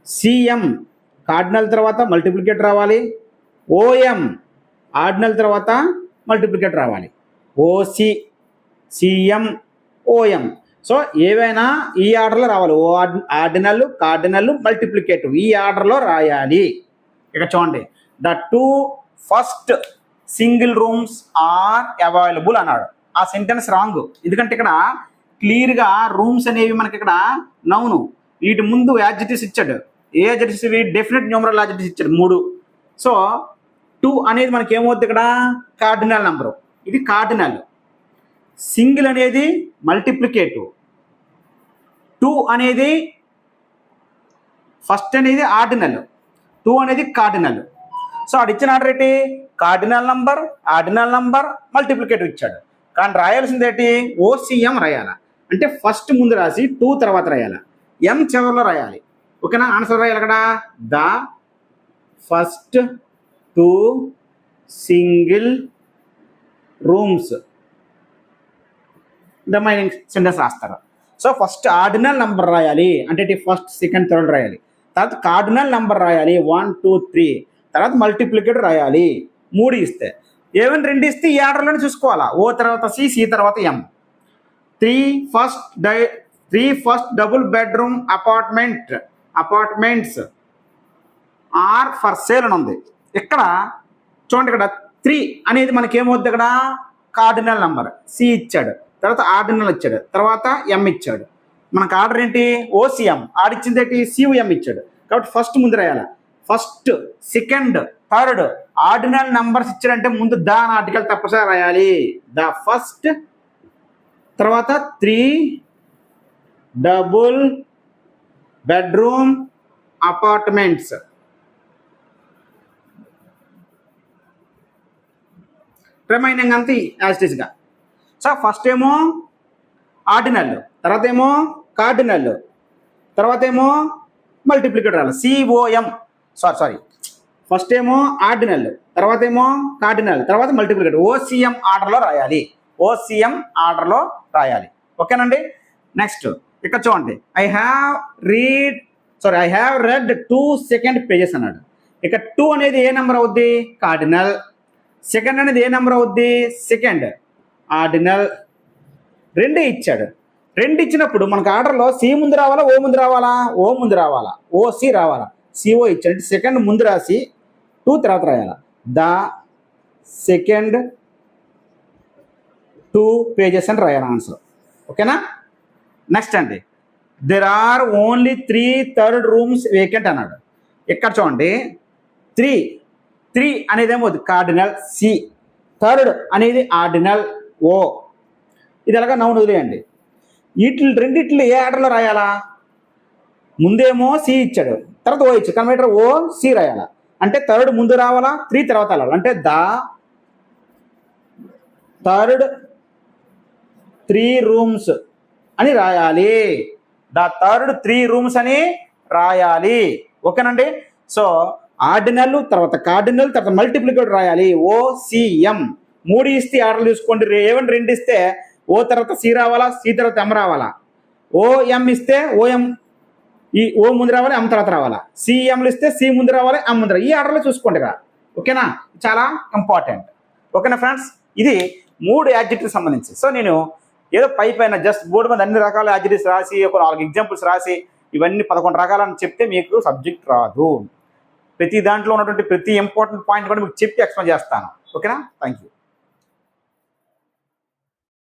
CM కార్డినల్ తర్వాత మల్టిప్లికేటివ్ రావాలి, OM ఆర్డినల్ తర్వాత మల్టిప్లికేటివ్ రావాలి, OC CM OM. సో ఏవైనా ఈ ఆర్డర్లో రావాలి. ఆర్డినల్, కార్డినల్, మల్టిప్లికేటివ్ ఈ ఆర్డర్లో రాయాలి. ఇక్కడ చూడండి, the 2 first single rooms are available అన్నాడు. ఆ సెంటెన్స్ రాంగ్, ఎందుకంటే ఇక్కడ క్లియర్గా రూమ్స్ అనేవి మనకి ఇక్కడ నౌను, వీటి ముందు యాడ్జెక్టివ్స్ ఇచ్చాడు. ఏ యాడ్జెక్టివ్స్ ఇవి? డెఫినిట్ న్యూమరల్ యాడ్జెక్టివ్స్ ఇచ్చాడు 3. సో 2 అనేది మనకి ఏమవుతుంది? ఇక్కడ కార్డినల్ నెంబరు, ఇది కార్డినల్. సింగిల్ అనేది మల్టిప్లికేటివ్, 2 అనేది ఫస్ట్ అనేది ఆర్డినల్, 2 అనేది కార్డినల్. సో అది ఇచ్చిన ఆర్డర్ ఏంటి? Cardinal number, ordinal number, multiplicative ఇచ్చాడు. కానీ రాయాల్సింది ఏంటి? OCM రాయాలి. అంటే ఫస్ట్ ముందు రాసి 2 తర్వాత రాయాలి, M చివరిలో రాయాలి. ఓకేనా? ఆన్సర్ రాయాలి అక్కడ, the first 2 single rooms remaining sentence రాస్తారు. సో ఫస్ట్ ఆర్డినల్ నెంబర్ రాయాలి, అంటే ఫస్ట్, సెకండ్, థర్డ్ రాయాలి. తర్వాత కార్డినల్ నెంబర్ రాయాలి 1, 2, 3. తర్వాత మల్టిప్లికేటివ్ రాయాలి 3 ఇస్తే. ఏమైనా 2 ఇస్తే ఈ ఆర్డర్లోనే చూసుకోవాలా. O తర్వాత C, C తర్వాత M. 3 first double bedroom apartments are for sale అని ఉంది. ఇక్కడ చూడండి, ఇక్కడ 3 అనేది మనకి ఏమవుద్ది? ఇక్కడ కార్డినల్ నెంబర్, C ఇచ్చాడు, తర్వాత ఆర్డినల్ ఇచ్చాడు, తర్వాత M ఇచ్చాడు. మనకు ఆర్డర్ ఏంటి? OCM. ఆడిచ్చింది ఏంటి? CM ఇచ్చాడు. కాబట్టి ఫస్ట్ ముందు రాయాలి. First, second, third ordinal numbers ఇచ్చాడంటే ముందు ద ఆర్టికల్ తప్పనిసరిగా రాయాలి. ద ఫస్ట్, తర్వాత 3 డబుల్ బెడ్రూమ్ అపార్ట్మెంట్స్. రిమైనింగ్ అంతా యాజిటీస్గా. సో ఫస్ట్ ఏమో ఆర్డినల్, తర్వాత ఏమో కార్డినల్, తర్వాత ఏమో మల్టిప్లికేటివ్ రాయాలి. COM సారీ ఫస్ట్ ఏమో ఆర్డినల్, తర్వాత ఏమో కార్డినల్, తర్వాత మల్టిప్లికేటివ్. OCM ఆర్డర్లో రాయాలి, OCM ఆర్డర్లో రాయాలి. ఓకేనండి? నెక్స్ట్ ఇక్కడ చూడండి, I have read 2 second pages అన్నాడు. ఇక 2 అనేది ఏ నెంబర్ అవుద్ది? కార్డినల్. సెకండ్ అనేది ఏ నెంబర్ అవుద్ది? Second, ordinal. 2 ఇచ్చాడు. 2 ఇచ్చినప్పుడు మనకు ఆర్డర్లో C ముందు రావాలా, O ముందు రావాలా? O ముందు రావాలా, OC రావాలా? CO ఇచ్చాడు. సెకండ్ ముందు రాసి 2 తర్వాత రాయాలా. ద సెకండ్ 2 pages అని రాయాలి ఆన్సర్. ఓకేనా? నెక్స్ట్ అండి, there are only 3 third rooms vacant అన్నాడు. ఇక్కడ చూడండి, 3 అనేది ఏమో కార్డినల్ సి, థర్డ్ అనేది ఆర్డినల్ ఓ. ఇది ఎలాగా నౌన్ వదిలేయండి. వీటి రెండిట్లు ఏ ఆర్డర్లో రాయాలా? ముందేమో సి ఇచ్చాడు, తర్వాత ఓ ఇచ్చాడు, కన్వర్టర్ ఓ సి రాయాలా. అంటే థర్డ్ ముందు రావాలా, 3 తర్వాత రావాలి. అంటే ద థర్డ్ 3 rooms అని రాయాలి. ద థర్డ్ 3 rooms అని రాయాలి. ఓకేనండి? సో ఆర్డినల్, తర్వాత కార్డినల్, తర్వాత మల్టిప్లికేటివ్ రాయాలి. ఓసిఎం 3 ఇస్తే ఆర్డర్ చూసుకోండి. ఏమని 2 ఇస్తే ఓ తర్వాత సి రావాలా, సి తర్వాత ఎం రావాలా. ఓఎం ఇస్తే ఓఎం, ఈ ఓ ముందు రావాలి, ఎం తర్వాత రావాలా. సిఎంలు ఇస్తే సి ముందు రావాలి, ఎం ముందు రావాలి. ఈ ఆర్డర్లో చూసుకోండి కదా. ఓకేనా? చాలా ఇంపార్టెంట్. ఓకేనా ఫ్రెండ్స్? ఇది 3 యాడ్జెక్టివ్కి సంబంధించి. సో నేను ఏదో పైన జస్ట్ బోర్డు మీద అన్ని రకాల యాడ్జెక్టివ్స్ రాసి ఒక 4 ఎగ్జాంపుల్స్ రాసి ఇవన్నీ 11 రకాలని చెప్తే మీకు సబ్జెక్ట్ రాదు. ప్రతి దాంట్లో ఉన్నటువంటి ప్రతి ఇంపార్టెంట్ పాయింట్ కూడా మీకు చెప్పి ఎక్స్ప్లెయిన్ చేస్తాను. ఓకేనా? Thank you.